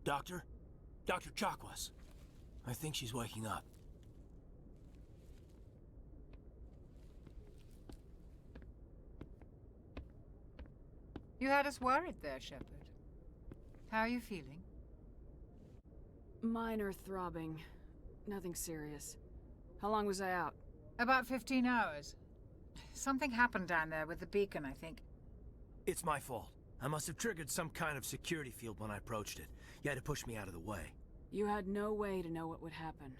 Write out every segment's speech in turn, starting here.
Doctor? Dr. Chakwas. I think she's waking up. You had us worried there, Shepard. How are you feeling? Minor throbbing. Nothing serious. How long was I out? About 15 hours. Something happened down there with the beacon, I think. It's my fault. I must have triggered some kind of security field when I approached it. You had to push me out of the way. You had no way to know what would happen.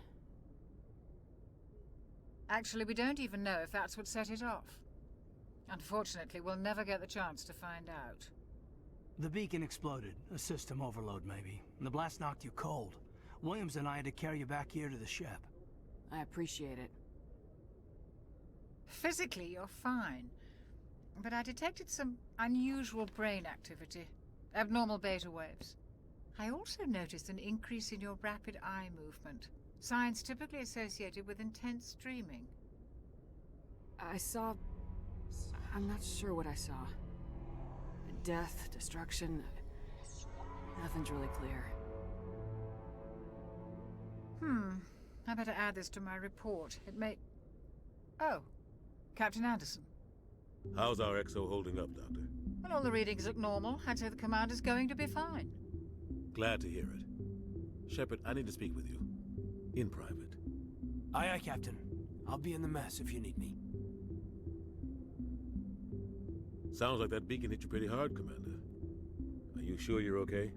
Actually, we don't even know if that's what set it off. Unfortunately, we'll never get the chance to find out. The beacon exploded. A system overload, maybe. The blast knocked you cold. Williams and I had to carry you back here to the ship. I appreciate it. Physically, you're fine. But I detected some unusual brain activity. Abnormal beta waves. I also noticed an increase in your rapid eye movement. Signs typically associated with intense dreaming. I saw... I'm not sure what I saw. Death, destruction... Nothing's really clear. I better add this to my report. It may... Oh, Captain Anderson. How's our XO holding up, Doctor? Well, all the readings look normal. I'd say the commander's going to be fine. Glad to hear it. Shepard, I need to speak with you. In private. Aye, aye, Captain. I'll be in the mess if you need me. Sounds like that beacon hit you pretty hard, Commander. Are you sure you're okay?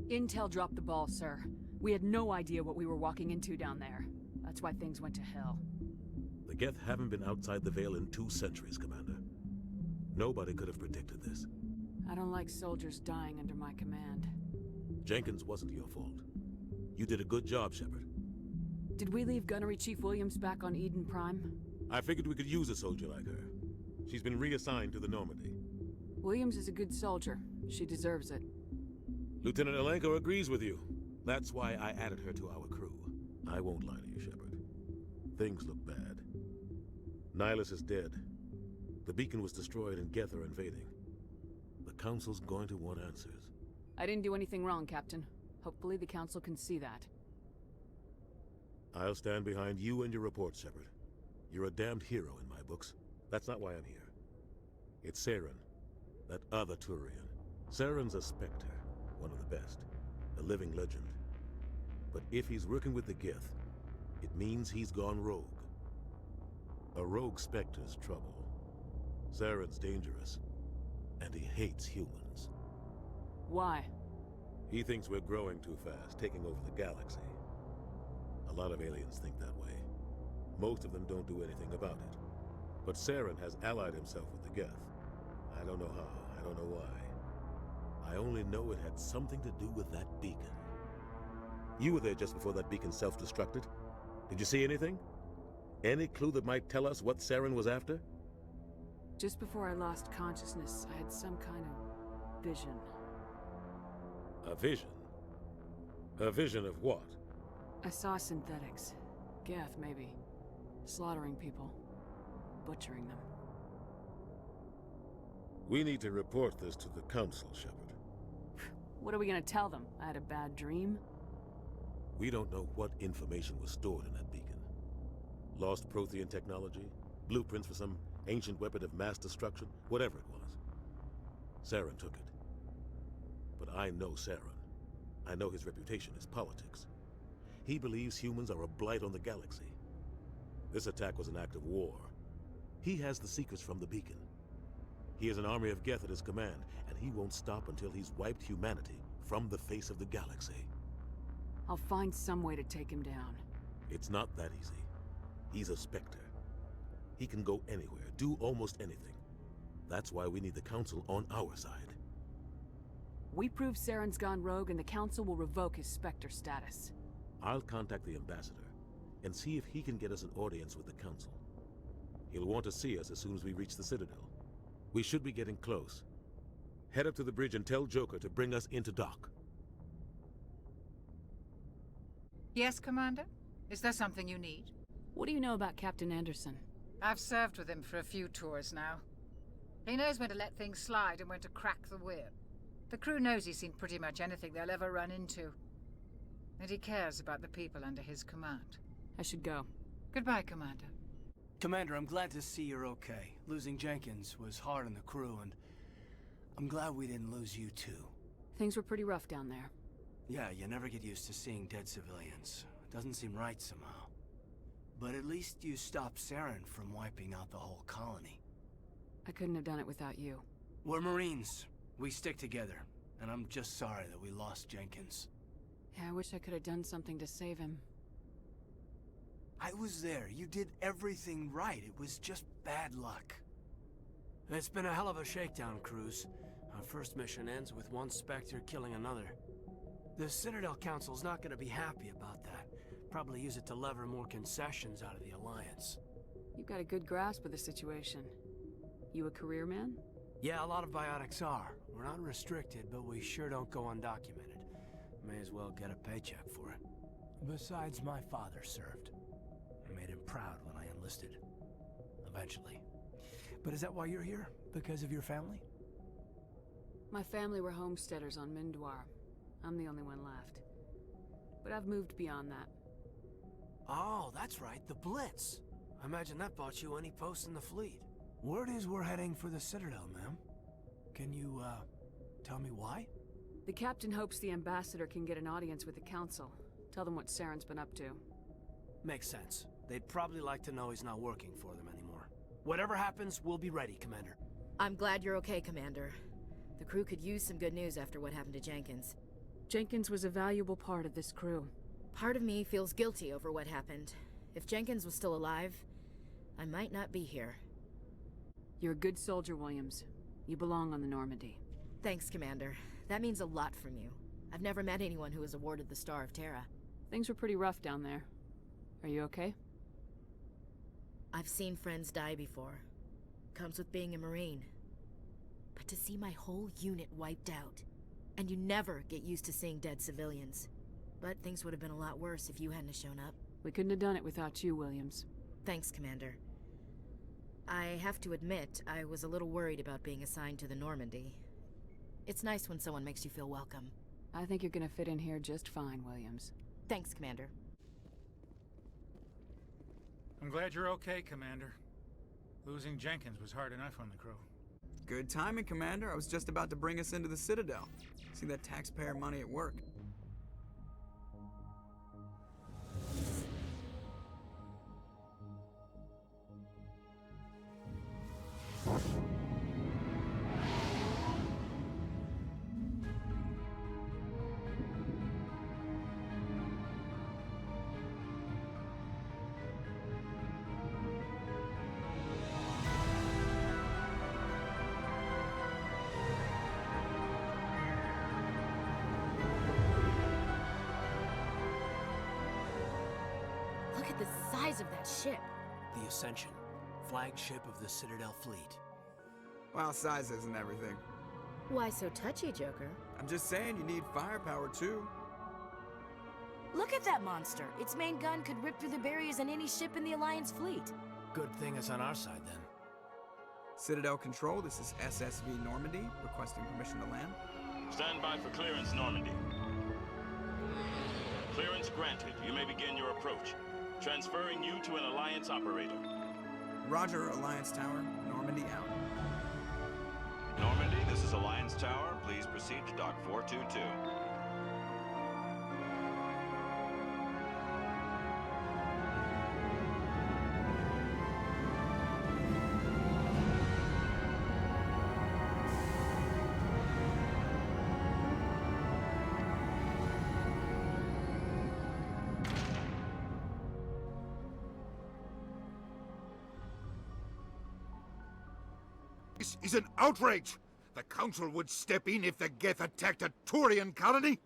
Intel dropped the ball, sir. We had no idea what we were walking into down there. That's why things went to hell. The Geth haven't been outside the Veil in 2 centuries, Commander. Nobody could have predicted this. I don't like soldiers dying under my command. Jenkins wasn't your fault. You did a good job, Shepard. Did we leave Gunnery Chief Williams back on Eden Prime? I figured we could use a soldier like her. She's been reassigned to the Normandy. Williams is a good soldier. She deserves it. Lieutenant Alenko agrees with you. That's why I added her to our crew. I won't lie to you, Shepard. Things look bad. Nihilus is dead. The beacon was destroyed and Geth are invading. The Council's going to want answers. I didn't do anything wrong, Captain. Hopefully the Council can see that. I'll stand behind you and your report, Shepard. You're a damned hero in my books. That's not why I'm here. It's Saren, that other Turian. Saren's a Spectre, one of the best, a living legend. But if he's working with the Geth, it means he's gone rogue. A rogue Spectre's trouble. Saren's dangerous, and he hates humans. Why? He thinks we're growing too fast, taking over the galaxy. A lot of aliens think that way. Most of them don't do anything about it. But Saren has allied himself with the Geth. I don't know how, I don't know why. I only know it had something to do with that beacon. You were there just before that beacon self-destructed. Did you see anything? Any clue that might tell us what Saren was after? Just before I lost consciousness, I had some kind of vision. A vision? A vision of what? I saw synthetics. Geth, maybe. Slaughtering people. Butchering them. We need to report this to the Council, Shepard. What are we gonna tell them? I had a bad dream? We don't know what information was stored in that beacon. Lost Prothean technology? Blueprints for some ancient weapon of mass destruction? Whatever it was. Saren took it. But I know Saren. I know his reputation is politics. He believes humans are a blight on the galaxy. This attack was an act of war. He has the secrets from the beacon. He has an army of Geth at his command, and he won't stop until he's wiped humanity from the face of the galaxy. I'll find some way to take him down. It's not that easy. He's a Spectre. He can go anywhere, do almost anything. That's why we need the Council on our side. We prove Saren's gone rogue and the Council will revoke his Spectre status. I'll contact the Ambassador and see if he can get us an audience with the Council. He'll want to see us as soon as we reach the Citadel. We should be getting close. Head up to the bridge and tell Joker to bring us into dock. Yes, Commander? Is there something you need? What do you know about Captain Anderson? I've served with him for a few tours now. He knows when to let things slide and when to crack the whip. The crew knows he's seen pretty much anything they'll ever run into. and he cares about the people under his command. I should go. Goodbye, Commander. Commander, I'm glad to see you're okay. Losing Jenkins was hard on the crew, and I'm glad we didn't lose you too. Things were pretty rough down there. Yeah, you never get used to seeing dead civilians. It doesn't seem right somehow. But at least you stopped Saren from wiping out the whole colony. I couldn't have done it without you. We're Marines. We stick together. And I'm just sorry that we lost Jenkins. Yeah, I wish I could have done something to save him. I was there. You did everything right. It was just bad luck. It's been a hell of a shakedown, Cruz. Our first mission ends with one Spectre killing another. The Citadel Council's not gonna be happy about that. Probably use it to lever more concessions out of the Alliance. You've got a good grasp of the situation. You a career man? Yeah, a lot of biotics are. We're not restricted, but we sure don't go undocumented. May as well get a paycheck for it. Besides, my father served. I made him proud when I enlisted. Eventually. But is that why you're here? Because of your family? My family were homesteaders on Mindoir. I'm the only one left. But I've moved beyond that. Oh, that's right, the Blitz. I imagine that bought you any post in the fleet. Word is we're heading for the Citadel, ma'am. Can you, tell me why? The captain hopes the ambassador can get an audience with the council. Tell them what Saren's been up to. Makes sense. They'd probably like to know he's not working for them anymore. Whatever happens, we'll be ready, Commander. I'm glad you're okay, Commander. The crew could use some good news after what happened to Jenkins. Jenkins was a valuable part of this crew. Part of me feels guilty over what happened. If Jenkins was still alive, I might not be here. You're a good soldier, Williams. You belong on the Normandy. Thanks, Commander. That means a lot from you. I've never met anyone who was awarded the Star of Terra. Things were pretty rough down there. Are you okay? I've seen friends die before. Comes with being a Marine. But to see my whole unit wiped out, and you never get used to seeing dead civilians. But things would have been a lot worse if you hadn't shown up. We couldn't have done it without you, Williams. Thanks, Commander. I have to admit, I was a little worried about being assigned to the Normandy. It's nice when someone makes you feel welcome. I think you're gonna fit in here just fine, Williams. Thanks, Commander. I'm glad you're okay, Commander. Losing Jenkins was hard enough on the crew. Good timing, Commander. I was just about to bring us into the Citadel. See that taxpayer money at work. Look at the size of that ship. The Ascension, flagship of the Citadel fleet. Well, size isn't everything. Why so touchy, Joker? I'm just saying you need firepower, too. Look at that monster. Its main gun could rip through the barriers in any ship in the Alliance fleet. Good thing it's on our side, then. Citadel Control, this is SSV Normandy, requesting permission to land. Stand by for clearance, Normandy. Clearance granted. You may begin your approach. Transferring you to an Alliance operator. Roger, Alliance Tower. Normandy out. Normandy, this is Alliance Tower. Please proceed to Dock 422. This is an outrage! The Council would step in if the Geth attacked a Turian colony?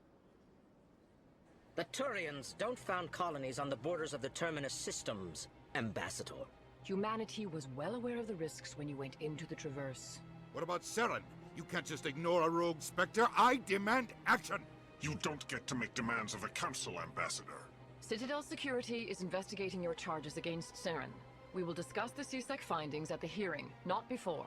The Turians don't found colonies on the borders of the Terminus systems, Ambassador. Humanity was well aware of the risks when you went into the Traverse. What about Saren? You can't just ignore a rogue Spectre. I demand action! You don't get to make demands of the Council, Ambassador. Citadel Security is investigating your charges against Saren. We will discuss the CSEC findings at the hearing, not before.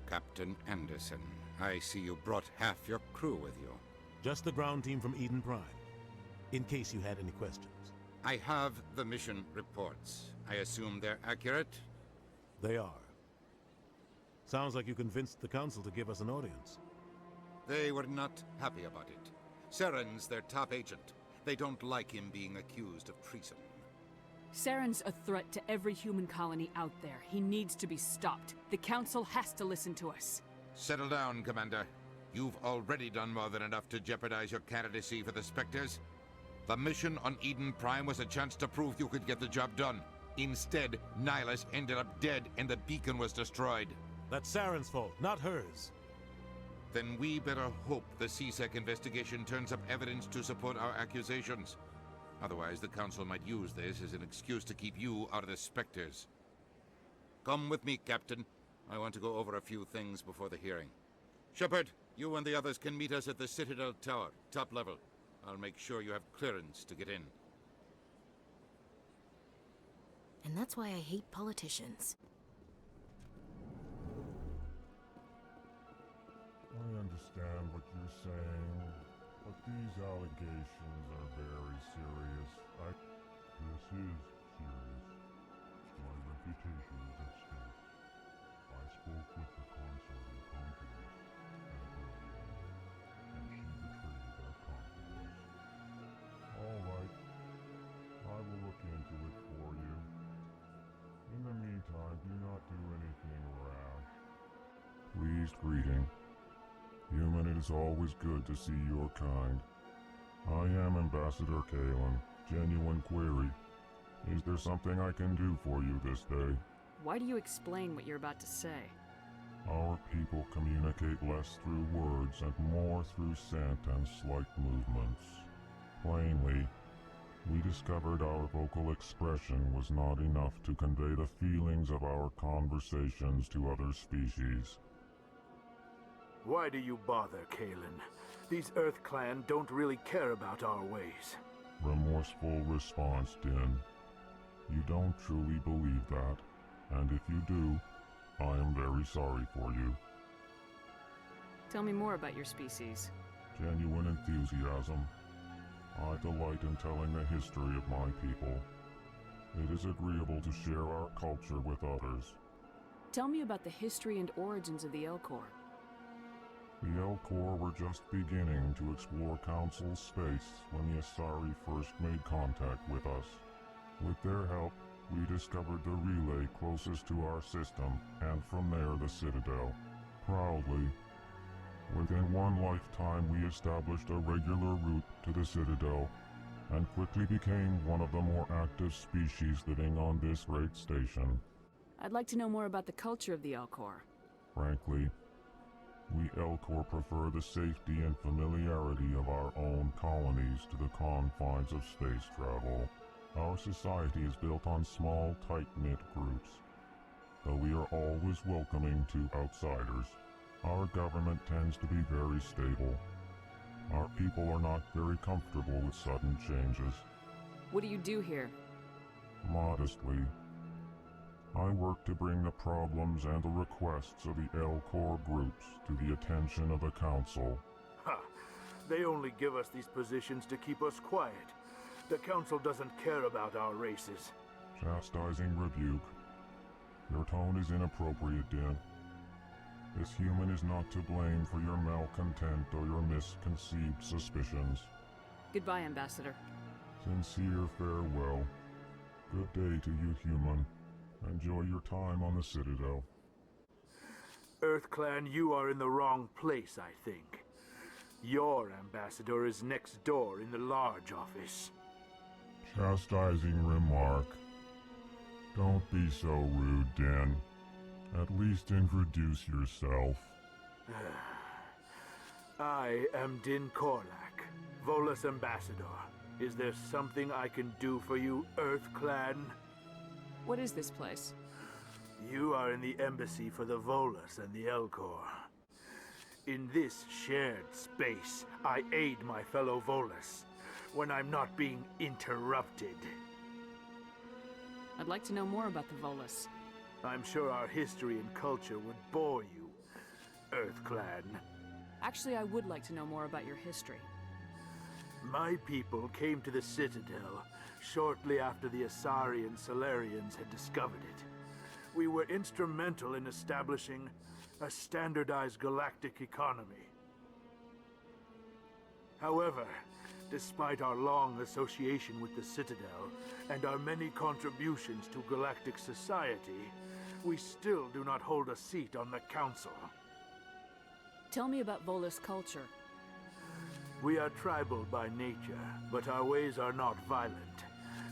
Captain Anderson, I see you brought half your crew with you. Just the ground team from Eden Prime, in case you had any questions. I have the mission reports. I assume they're accurate? They are. Sounds like you convinced the Council to give us an audience. They were not happy about it. Saren's their top agent. They don't like him being accused of treason. Saren's a threat to every human colony out there. He needs to be stopped. The Council has to listen to us. Settle down, Commander. You've already done more than enough to jeopardize your candidacy for the Spectres. The mission on Eden Prime was a chance to prove you could get the job done. Instead, Nihilus ended up dead and the beacon was destroyed. That's Saren's fault, not hers. Then we better hope the CSEC investigation turns up evidence to support our accusations. Otherwise, the Council might use this as an excuse to keep you out of the Spectres. Come with me, Captain. I want to go over a few things before the hearing. Shepard, you and the others can meet us at the Citadel Tower, top level. I'll make sure you have clearance to get in. And that's why I hate politicians. I understand what you're saying, but these allegations are very serious. This is serious. My reputation is at stake. I spoke with the consort in confidence, and she betrayed that confidence. All right. I will look into it for you. In the meantime, do not do anything rash. Pleased greeting. Human, it is always good to see your kind. I am Ambassador Kalen. Genuine query. Is there something I can do for you this day? Why do you explain what you're about to say? Our people communicate less through words and more through scent and slight movements. Plainly, we discovered our vocal expression was not enough to convey the feelings of our conversations to other species. Why do you bother, Kalen? These Earth Clan don't really care about our ways. Remorseful response, Din. You don't truly believe that, and if you do, I am very sorry for you. Tell me more about your species. Genuine enthusiasm. I delight in telling the history of my people. It is agreeable to share our culture with others. Tell me about the history and origins of the Elcor. The Elcor were just beginning to explore Council space when the Asari first made contact with us. With their help, we discovered the relay closest to our system, and from there the Citadel. Proudly, within one lifetime we established a regular route to the Citadel, and quickly became one of the more active species living on this great station. I'd like to know more about the culture of the Elcor. Frankly, we Elcor prefer the safety and familiarity of our own colonies to the confines of space travel. Our society is built on small, tight-knit groups. Though we are always welcoming to outsiders, our government tends to be very stable. Our people are not very comfortable with sudden changes. What do you do here? Modestly, I work to bring the problems and the requests of the Elcor groups to the attention of the Council. Ha! They only give us these positions to keep us quiet. The Council doesn't care about our races. Chastising rebuke. Your tone is inappropriate, Din. This human is not to blame for your malcontent or your misconceived suspicions. Goodbye, Ambassador. Sincere farewell. Good day to you, human. Enjoy your time on the Citadel. Earth Clan, you are in the wrong place, I think. Your ambassador is next door in the large office. Chastising remark. Don't be so rude, Din. At least introduce yourself. I am Din Korlak, Volus Ambassador. Is there something I can do for you, Earth Clan? What is this place? You are in the embassy for the Volus and the Elcor. In this shared space, I aid my fellow Volus when I'm not being interrupted. I'd like to know more about the Volus. I'm sure our history and culture would bore you. Earth Clan. Actually, I would like to know more about your history. My people came to the Citadel shortly after the Asari and Salarians had discovered it. We were instrumental in establishing a standardized galactic economy. However, despite our long association with the Citadel and our many contributions to galactic society, we still do not hold a seat on the Council. Tell me about Volus culture. We are tribal by nature, but our ways are not violent.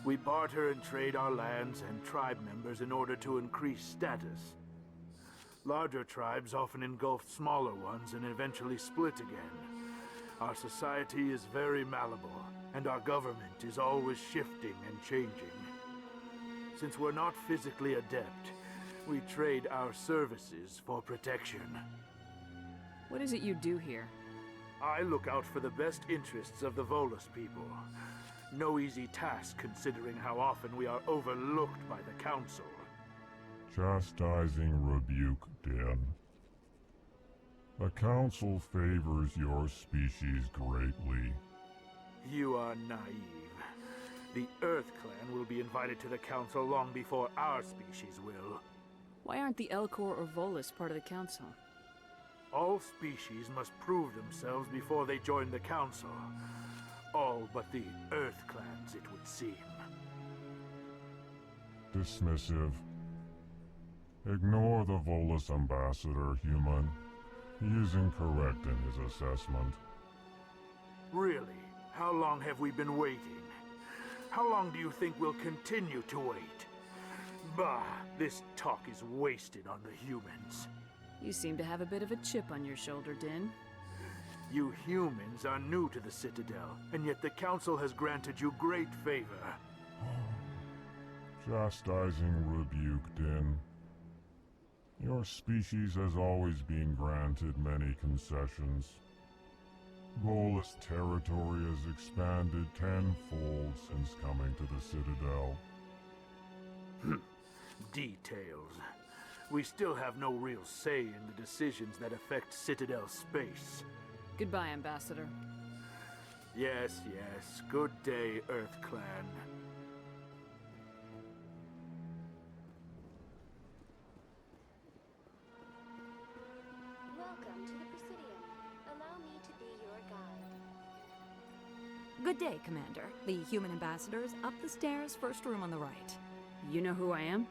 We barter and trade our lands and tribe members in order to increase status. Larger tribes often engulf smaller ones and eventually split again. Our society is very malleable, and our government is always shifting and changing. Since we're not physically adept, we trade our services for protection. What is it you do here? I look out for the best interests of the Volus people. No easy task considering how often we are overlooked by the Council. Chastising rebuke, Din. The Council favors your species greatly. You are naive. The Earth Clan will be invited to the Council long before our species will. Why aren't the Elcor or Volus part of the Council? All species must prove themselves before they join the Council. All but the Earth Clans, it would seem. Dismissive. Ignore the Volus ambassador, human. He is incorrect in his assessment. Really? How long have we been waiting? How long do you think we'll continue to wait? Bah, this talk is wasted on the humans. You seem to have a bit of a chip on your shoulder, Din. You humans are new to the Citadel, and yet the Council has granted you great favor. Chastising rebuke, Din. Your species has always been granted many concessions. Volus territory has expanded tenfold since coming to the Citadel. Details. We still have no real say in the decisions that affect Citadel space. Goodbye, Ambassador. Yes, yes. Good day, Earth Clan. Welcome to the Presidium. Allow me to be your guide. Good day, Commander. The human ambassador is up the stairs, first room on the right. You know who I am?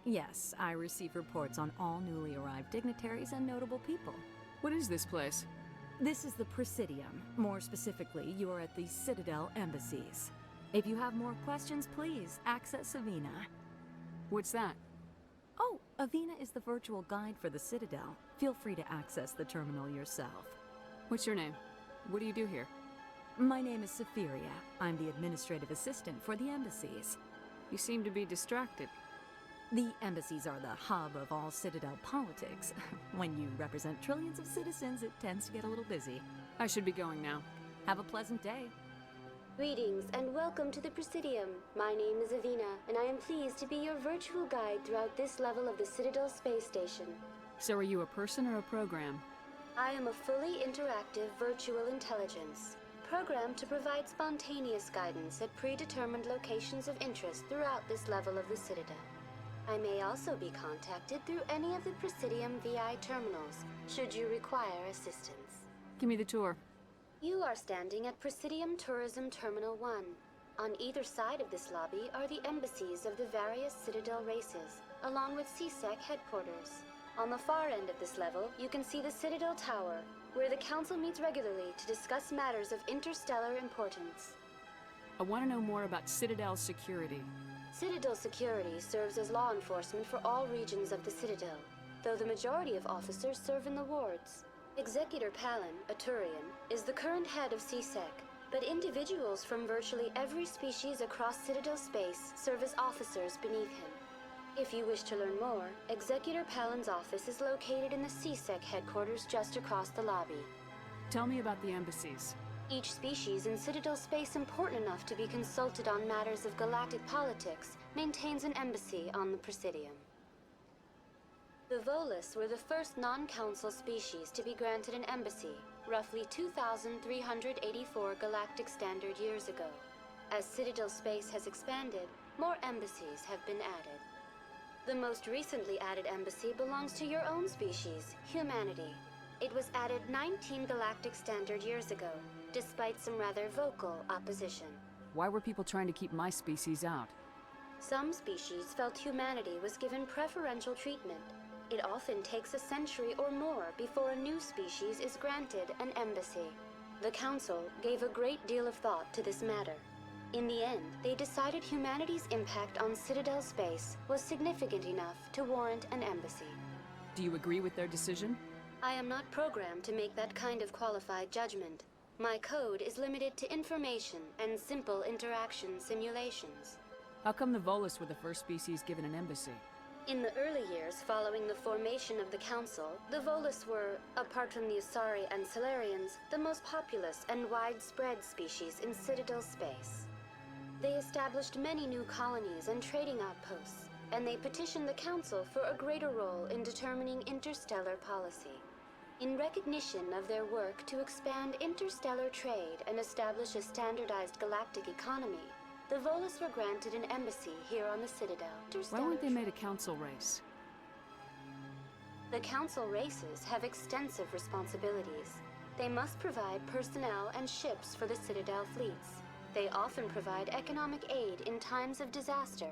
Yes, I receive reports on all newly arrived dignitaries and notable people. What is this place? This is the Presidium. More specifically, you are at the Citadel embassies. If you have more questions, please access Avina. What's that? Oh, Avina is the virtual guide for the Citadel. Feel free to access the terminal yourself. What's your name? What do you do here? My name is Safiria. I'm the administrative assistant for the embassies. You seem to be distracted. The embassies are the hub of all Citadel politics. When you represent trillions of citizens, it tends to get a little busy. I should be going now. Have a pleasant day. Greetings and welcome to the Presidium. My name is Avina, and I am pleased to be your virtual guide throughout this level of the Citadel space station. So are you a person or a program? I am a fully interactive virtual intelligence, programmed to provide spontaneous guidance at predetermined locations of interest throughout this level of the Citadel. I may also be contacted through any of the Presidium VI terminals, should you require assistance. Give me the tour. You are standing at Presidium Tourism Terminal 1. On either side of this lobby are the embassies of the various Citadel races, along with CSEC headquarters. On the far end of this level, you can see the Citadel Tower, where the Council meets regularly to discuss matters of interstellar importance. I want to know more about Citadel security. Citadel security serves as law enforcement for all regions of the Citadel, though the majority of officers serve in the wards. Executor Palin, a Turian, is the current head of CSEC, but individuals from virtually every species across Citadel space serve as officers beneath him. If you wish to learn more, Executor Palin's office is located in the CSEC headquarters just across the lobby. Tell me about the embassies. Each species in Citadel space important enough to be consulted on matters of galactic politics maintains an embassy on the Presidium. The Volus were the first non-council species to be granted an embassy, roughly 2,384 galactic standard years ago. As Citadel space has expanded, more embassies have been added. The most recently added embassy belongs to your own species, humanity. It was added 19 galactic standard years ago, despite some rather vocal opposition. Why were people trying to keep my species out? Some species felt humanity was given preferential treatment. It often takes a century or more before a new species is granted an embassy. The Council gave a great deal of thought to this matter. In the end, they decided humanity's impact on Citadel space was significant enough to warrant an embassy. Do you agree with their decision? I am not programmed to make that kind of qualified judgment. My code is limited to information and simple interaction simulations. How come the Volus were the first species given an embassy? In the early years following the formation of the Council, the Volus were, apart from the Asari and Salarians, the most populous and widespread species in Citadel space. They established many new colonies and trading outposts, and they petitioned the Council for a greater role in determining interstellar policy. In recognition of their work to expand interstellar trade and establish a standardized galactic economy, the Volus were granted an embassy here on the Citadel. Why weren't they made a council race? The council races have extensive responsibilities. They must provide personnel and ships for the Citadel fleets. They often provide economic aid in times of disaster.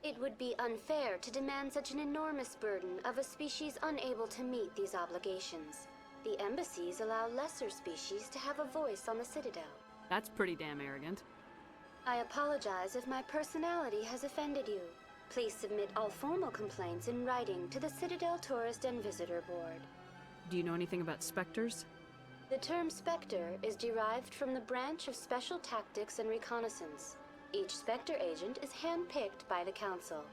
It would be unfair to demand such an enormous burden of a species unable to meet these obligations. The embassies allow lesser species to have a voice on the Citadel. That's pretty damn arrogant. I apologize if my personality has offended you. Please submit all formal complaints in writing to the Citadel Tourist and Visitor Board. Do you know anything about specters? The term Spectre is derived from the branch of Special Tactics and Reconnaissance. Each Spectre agent is handpicked by the Council.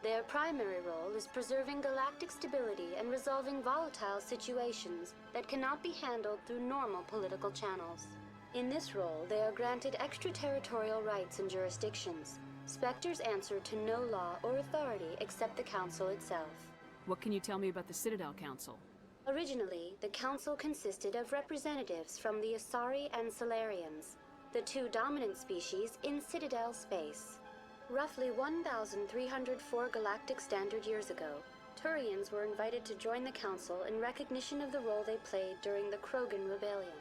Their primary role is preserving galactic stability and resolving volatile situations that cannot be handled through normal political channels. In this role, they are granted extraterritorial rights and jurisdictions. Spectres answer to no law or authority except the Council itself. What can you tell me about the Citadel Council? Originally, the Council consisted of representatives from the Asari and Salarians, the two dominant species in Citadel space. Roughly 1,304 galactic standard years ago, Turians were invited to join the Council in recognition of the role they played during the Krogan Rebellion.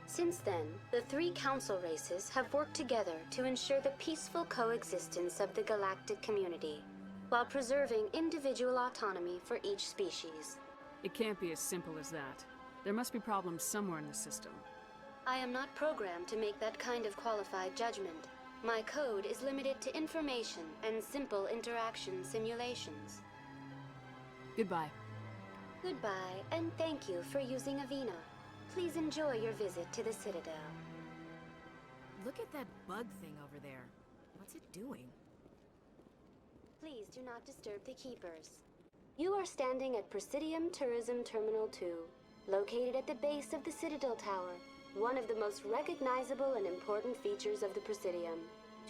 Since then, the three council races have worked together to ensure the peaceful coexistence of the galactic community, while preserving individual autonomy for each species. It can't be as simple as that. There must be problems somewhere in the system. I am not programmed to make that kind of qualified judgment. My code is limited to information and simple interaction simulations. Goodbye. Goodbye, and thank you for using Avina. Please enjoy your visit to the Citadel. Look at that bug thing over there. What's it doing? Please do not disturb the keepers. You are standing at Presidium Tourism Terminal 2, located at the base of the Citadel Tower, one of the most recognizable and important features of the Presidium.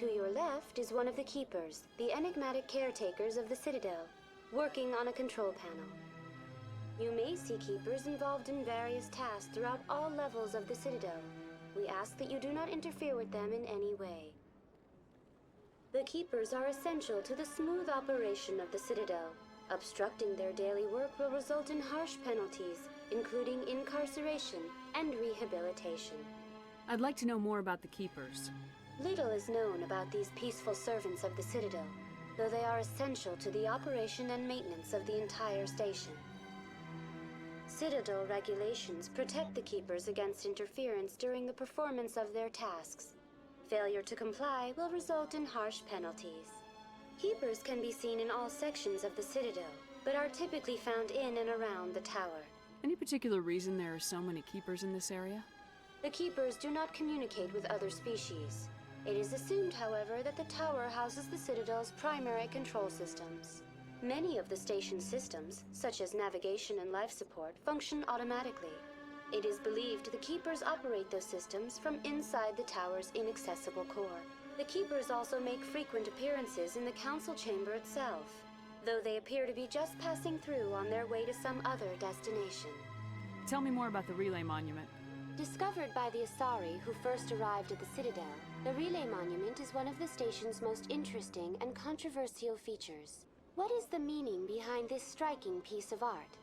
To your left is one of the keepers, the enigmatic caretakers of the Citadel, working on a control panel. You may see keepers involved in various tasks throughout all levels of the Citadel. We ask that you do not interfere with them in any way. The keepers are essential to the smooth operation of the Citadel. Obstructing their daily work will result in harsh penalties, including incarceration and rehabilitation. I'd like to know more about the keepers. Little is known about these peaceful servants of the Citadel, though they are essential to the operation and maintenance of the entire station. Citadel regulations protect the keepers against interference during the performance of their tasks. Failure to comply will result in harsh penalties. Keepers can be seen in all sections of the Citadel, but are typically found in and around the tower. Any particular reason there are so many keepers in this area? The keepers do not communicate with other species. It is assumed, however, that the tower houses the Citadel's primary control systems. Many of the station's systems, such as navigation and life support, function automatically. It is believed the keepers operate those systems from inside the tower's inaccessible core. The Keepers also make frequent appearances in the Council Chamber itself, though they appear to be just passing through on their way to some other destination. Tell me more about the Relay Monument. Discovered by the Asari who first arrived at the Citadel, the Relay Monument is one of the station's most interesting and controversial features. What is the meaning behind this striking piece of art?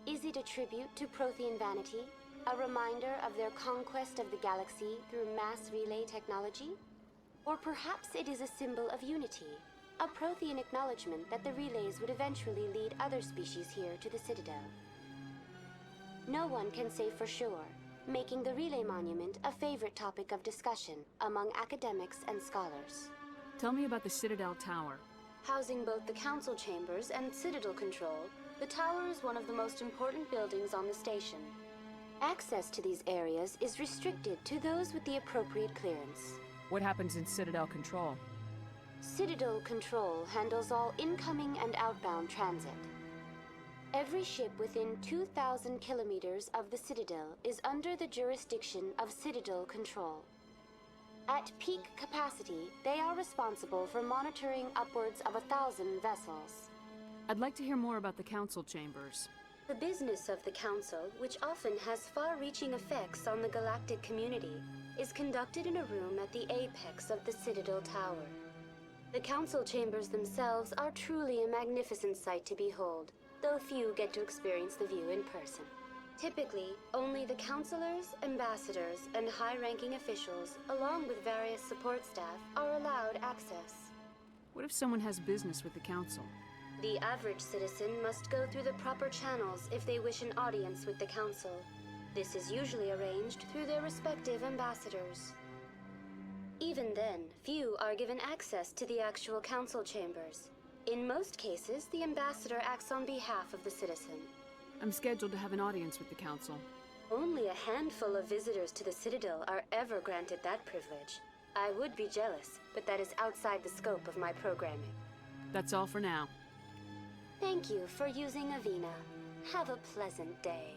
Is it a tribute to Prothean vanity? A reminder of their conquest of the galaxy through mass relay technology? Or perhaps it is a symbol of unity, a Prothean acknowledgement that the relays would eventually lead other species here to the Citadel. No one can say for sure, making the Relay Monument a favorite topic of discussion among academics and scholars. Tell me about the Citadel Tower. Housing both the Council Chambers and Citadel Control, the tower is one of the most important buildings on the station. Access to these areas is restricted to those with the appropriate clearance. What happens in Citadel Control? Citadel Control handles all incoming and outbound transit. Every ship within 2,000 kilometers of the Citadel is under the jurisdiction of Citadel Control. At peak capacity, they are responsible for monitoring upwards of 1,000 vessels. I'd like to hear more about the Council Chambers. The business of the Council, which often has far-reaching effects on the galactic community, is conducted in a room at the apex of the Citadel Tower. The Council Chambers themselves are truly a magnificent sight to behold, though few get to experience the view in person. Typically, only the councilors, ambassadors, and high-ranking officials, along with various support staff, are allowed access. What if someone has business with the Council? The average citizen must go through the proper channels if they wish an audience with the Council. This is usually arranged through their respective ambassadors. Even then, few are given access to the actual Council Chambers. In most cases, the ambassador acts on behalf of the citizen. I'm scheduled to have an audience with the Council. Only a handful of visitors to the Citadel are ever granted that privilege. I would be jealous, but that is outside the scope of my programming. That's all for now. Thank you for using Avina. Have a pleasant day.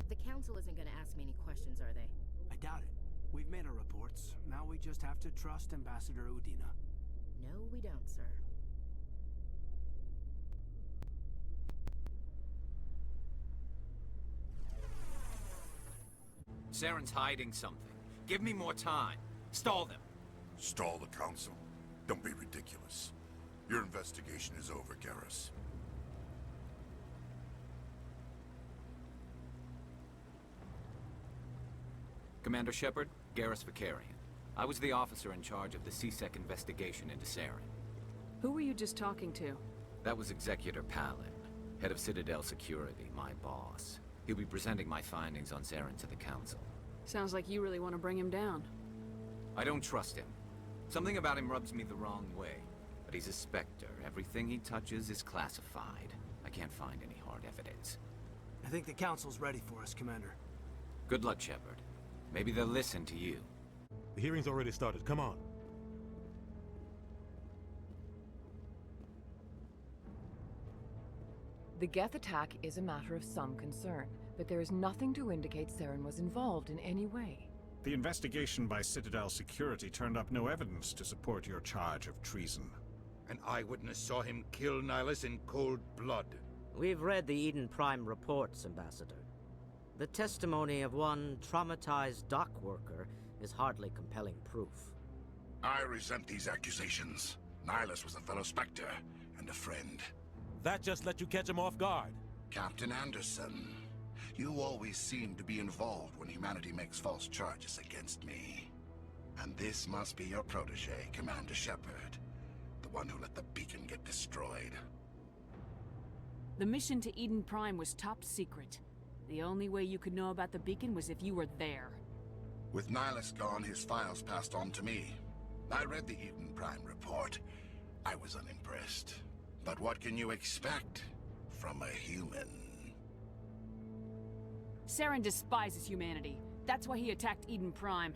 The Council isn't gonna ask me any questions, are they? I doubt it. We've made our reports. Now we just have to trust Ambassador Udina. No, we don't, sir. Saren's hiding something. Give me more time. Stall them. Stall the Council? Don't be ridiculous. Your investigation is over, Garrus. Commander Shepard, Garrus Vicarian. I was the officer in charge of the CSEC investigation into Saren. Who were you just talking to? That was Executor Palin, head of Citadel Security, my boss. He'll be presenting my findings on Saren to the Council. Sounds like you really want to bring him down. I don't trust him. Something about him rubs me the wrong way. But he's a Spectre. Everything he touches is classified. I can't find any hard evidence. I think the Council's ready for us, Commander. Good luck, Shepard. Maybe they'll listen to you. The hearing's already started. Come on. The Geth attack is a matter of some concern, but there is nothing to indicate Saren was involved in any way. The investigation by Citadel Security turned up no evidence to support your charge of treason. An eyewitness saw him kill Nihilus in cold blood. We've read the Eden Prime reports, Ambassador. The testimony of one traumatized dock worker is hardly compelling proof. I resent these accusations. Nihilus was a fellow Spectre and a friend. That just let you catch him off guard. Captain Anderson, you always seem to be involved when humanity makes false charges against me. And this must be your protege, Commander Shepard. The one who let the beacon get destroyed. The mission to Eden Prime was top secret. The only way you could know about the beacon was if you were there. With Nihilus gone, his files passed on to me. I read the Eden Prime report. I was unimpressed. But what can you expect from a human? Saren despises humanity. That's why he attacked Eden Prime.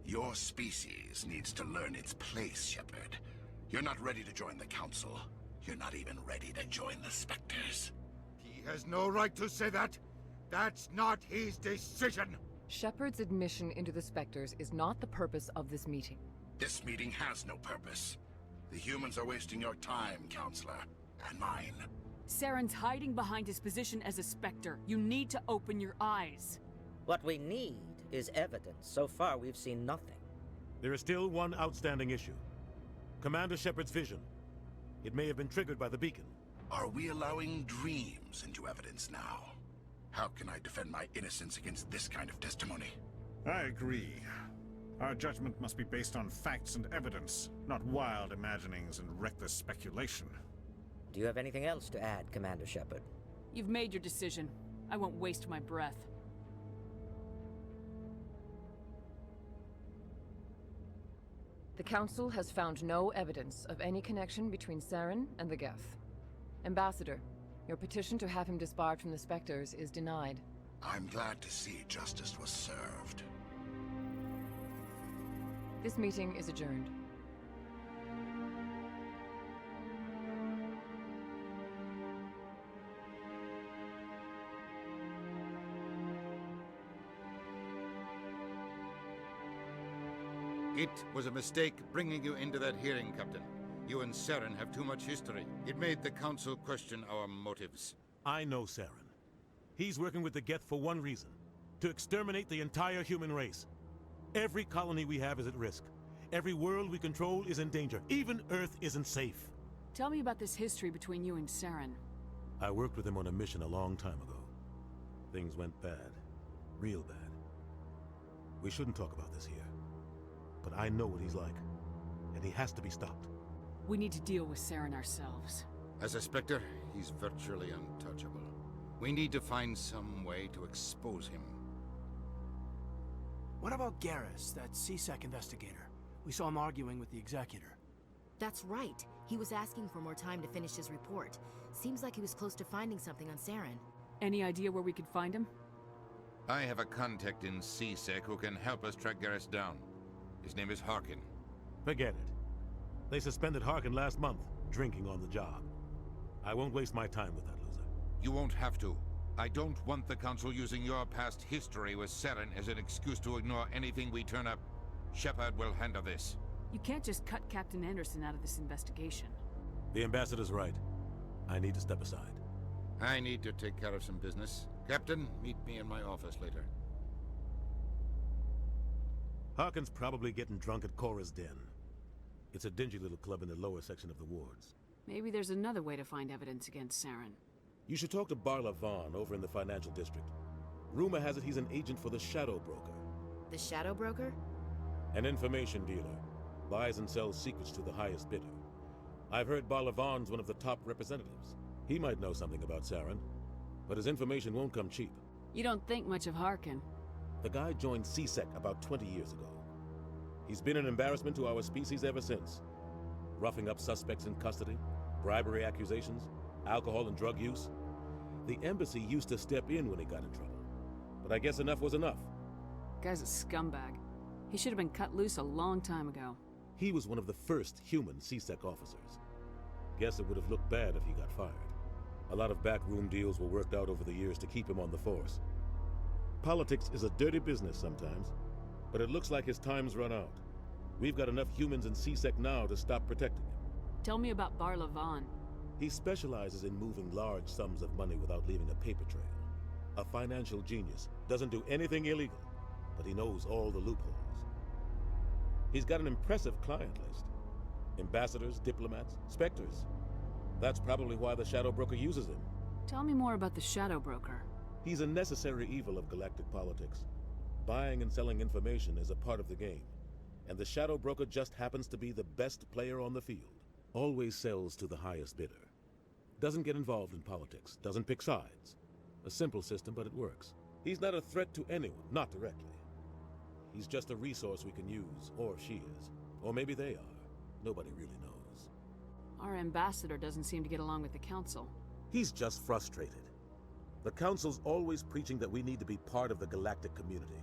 Your species needs to learn its place, Shepard. You're not ready to join the Council. You're not even ready to join the Spectres. He has no right to say that. That's not his decision. Shepard's admission into the Spectres is not the purpose of this meeting. This meeting has no purpose. The humans are wasting your time, Counselor, and mine. Saren's hiding behind his position as a Spectre. You need to open your eyes. What we need is evidence. So far, we've seen nothing. There is still one outstanding issue. Commander Shepard's vision. It may have been triggered by the beacon. Are we allowing dreams into evidence now? How can I defend my innocence against this kind of testimony? I agree. Our judgment must be based on facts and evidence, not wild imaginings and reckless speculation. Do you have anything else to add, Commander Shepard? You've made your decision. I won't waste my breath. The Council has found no evidence of any connection between Saren and the Geth. Ambassador, your petition to have him disbarred from the Spectres is denied. I'm glad to see justice was served. This meeting is adjourned. It was a mistake bringing you into that hearing, Captain. You and Saren have too much history. It made the Council question our motives. I know Saren. He's working with the Geth for one reason. To exterminate the entire human race. Every colony we have is at risk. Every world we control is in danger. Even Earth isn't safe. Tell me about this history between you and Saren. I worked with him on a mission a long time ago. Things went bad. Real bad. We shouldn't talk about this here. But I know what he's like. And he has to be stopped. We need to deal with Saren ourselves. As a Spectre, he's virtually untouchable. We need to find some way to expose him. What about Garrus, that CSEC investigator? We saw him arguing with the Executor. That's right. He was asking for more time to finish his report. Seems like he was close to finding something on Saren. Any idea where we could find him? I have a contact in CSEC who can help us track Garrus down. His name is Harkin. Forget it. They suspended Harkin last month, drinking on the job. I won't waste my time with that loser. You won't have to. I don't want the Council using your past history with Saren as an excuse to ignore anything we turn up. Shepard will handle this. You can't just cut Captain Anderson out of this investigation. The Ambassador's right. I need to step aside. I need to take care of some business. Captain, meet me in my office later. Harkin's probably getting drunk at Cora's Den. It's a dingy little club in the lower section of the wards. Maybe there's another way to find evidence against Saren. You should talk to Barla Vaughn over in the financial district. Rumor has it he's an agent for the Shadow Broker. The Shadow Broker? An information dealer. Buys and sells secrets to the highest bidder. I've heard Barla Vaughn's one of the top representatives. He might know something about Saren, but his information won't come cheap. You don't think much of Harkin. The guy joined CSEC about 20 years ago. He's been an embarrassment to our species ever since. Roughing up suspects in custody, bribery accusations, alcohol and drug use. The embassy used to step in when he got in trouble. But I guess enough was enough. Guy's a scumbag. He should have been cut loose a long time ago. He was one of the first human CSEC officers. Guess it would have looked bad if he got fired. A lot of backroom deals were worked out over the years to keep him on the force. Politics is a dirty business sometimes, but it looks like his time's run out. We've got enough humans in CSEC now to stop protecting him. Tell me about Barla Vaughn. He specializes in moving large sums of money without leaving a paper trail. A financial genius, doesn't do anything illegal, but he knows all the loopholes. He's got an impressive client list. Ambassadors, diplomats, specters. That's probably why the Shadow Broker uses him. Tell me more about the Shadow Broker. He's a necessary evil of galactic politics. Buying and selling information is a part of the game. And the Shadow Broker just happens to be the best player on the field. Always sells to the highest bidder. Doesn't get involved in politics, doesn't pick sides. A simple system, but it works. He's not a threat to anyone, not directly. He's just a resource we can use, or she is. Or maybe they are. Nobody really knows. Our ambassador doesn't seem to get along with the Council. He's just frustrated. The Council's always preaching that we need to be part of the galactic community.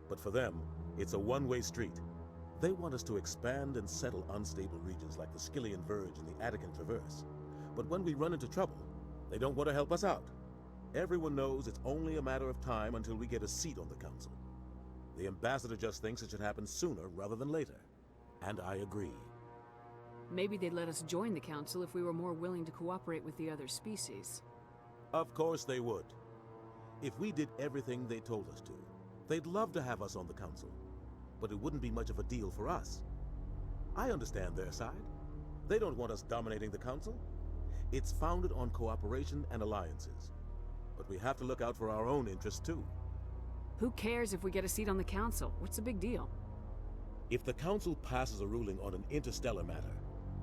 But for them, it's a one-way street. They want us to expand and settle unstable regions like the Skillian Verge and the Attican Traverse. But when we run into trouble, they don't want to help us out. Everyone knows it's only a matter of time until we get a seat on the council. The ambassador just thinks it should happen sooner rather than later. And I agree. Maybe they'd let us join the council if we were more willing to cooperate with the other species. Of course they would. If we did everything they told us to, they'd love to have us on the council. But it wouldn't be much of a deal for us. I understand their side. They don't want us dominating the council. It's founded on cooperation and alliances. But we have to look out for our own interests too. Who cares if we get a seat on the council? What's the big deal? If the council passes a ruling on an interstellar matter,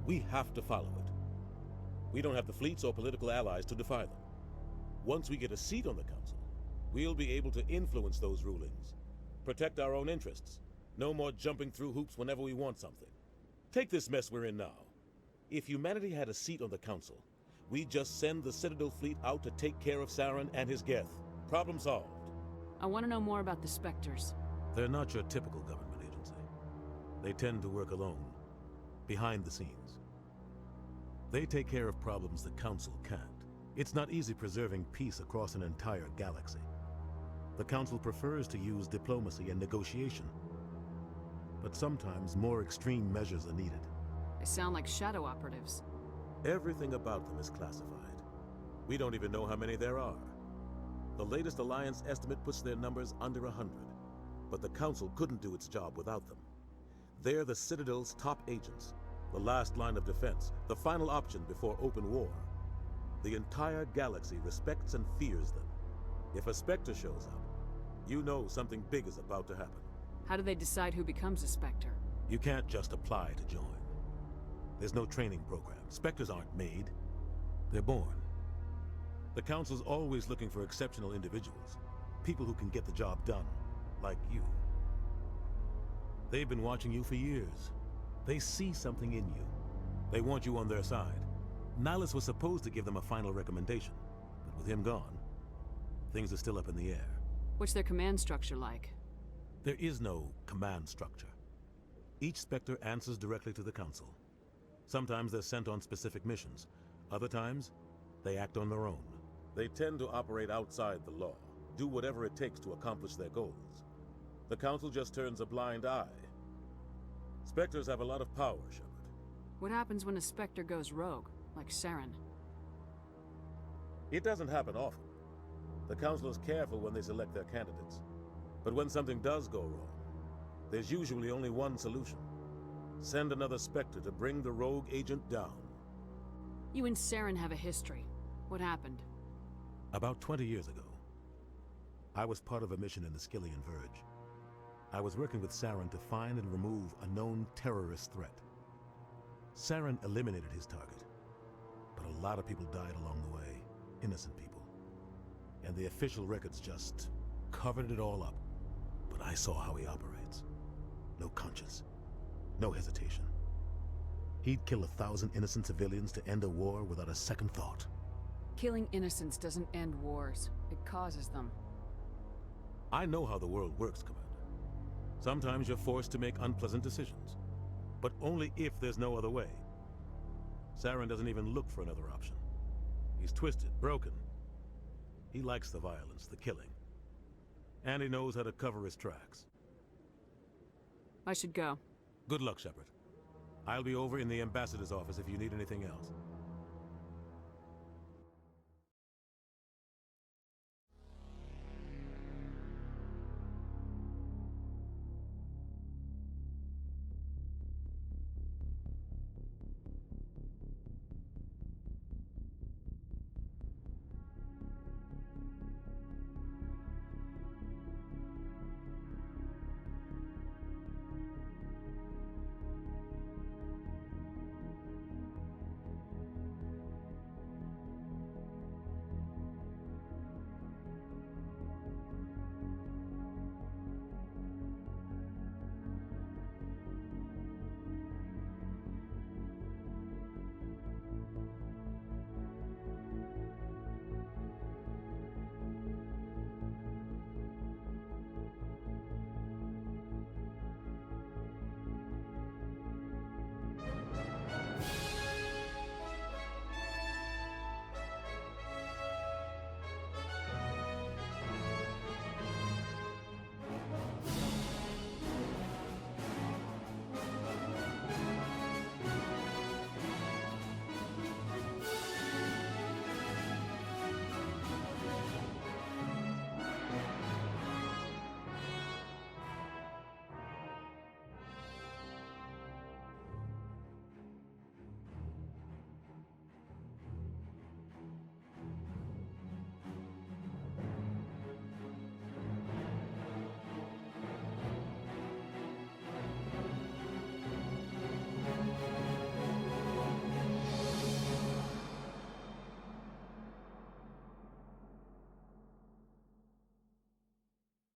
we have to follow it. We don't have the fleets or political allies to defy them. Once we get a seat on the council, we'll be able to influence those rulings, protect our own interests. No more jumping through hoops whenever we want something. Take this mess we're in now. If humanity had a seat on the council, we'd just send the Citadel fleet out to take care of Saren and his Geth. Problem solved. I want to know more about the Spectres. They're not your typical government agency. They tend to work alone, behind the scenes. They take care of problems the Council can't. It's not easy preserving peace across an entire galaxy. The Council prefers to use diplomacy and negotiation. But sometimes more extreme measures are needed. They sound like shadow operatives. Everything about them is classified. We don't even know how many there are. The latest Alliance estimate puts their numbers under 100. But the Council couldn't do its job without them. They're the Citadel's top agents, the last line of defense, the final option before open war. The entire galaxy respects and fears them. If a Spectre shows up, you know something big is about to happen. How do they decide who becomes a Spectre? You can't just apply to join. There's no training program. Spectres aren't made. They're born. The Council's always looking for exceptional individuals. People who can get the job done, like you. They've been watching you for years. They see something in you. They want you on their side. Nihilus was supposed to give them a final recommendation, but with him gone, things are still up in the air. What's their command structure like? There is no command structure. Each Spectre answers directly to the Council. Sometimes they're sent on specific missions. Other times, they act on their own. They tend to operate outside the law, do whatever it takes to accomplish their goals. The Council just turns a blind eye. Spectres have a lot of power, Shepard. What happens when a Spectre goes rogue, like Saren? It doesn't happen often. The Council is careful when they select their candidates. But when something does go wrong, there's usually only one solution. Send another Spectre to bring the rogue agent down. You and Saren have a history. What happened? About 20 years ago, I was part of a mission in the Skillian Verge. I was working with Saren to find and remove a known terrorist threat. Saren eliminated his target, but a lot of people died along the way, innocent people. And the official records just covered it all up. But I saw how he operates. No conscience, no hesitation. He'd kill 1,000 innocent civilians to end a war without a second thought. Killing innocents doesn't end wars. It causes them. I know how the world works, Commander. Sometimes you're forced to make unpleasant decisions, but only if there's no other way. Saren doesn't even look for another option. He's twisted, broken. He likes the violence, the killing. And he knows how to cover his tracks. I should go. Good luck, Shepard. I'll be over in the ambassador's office if you need anything else.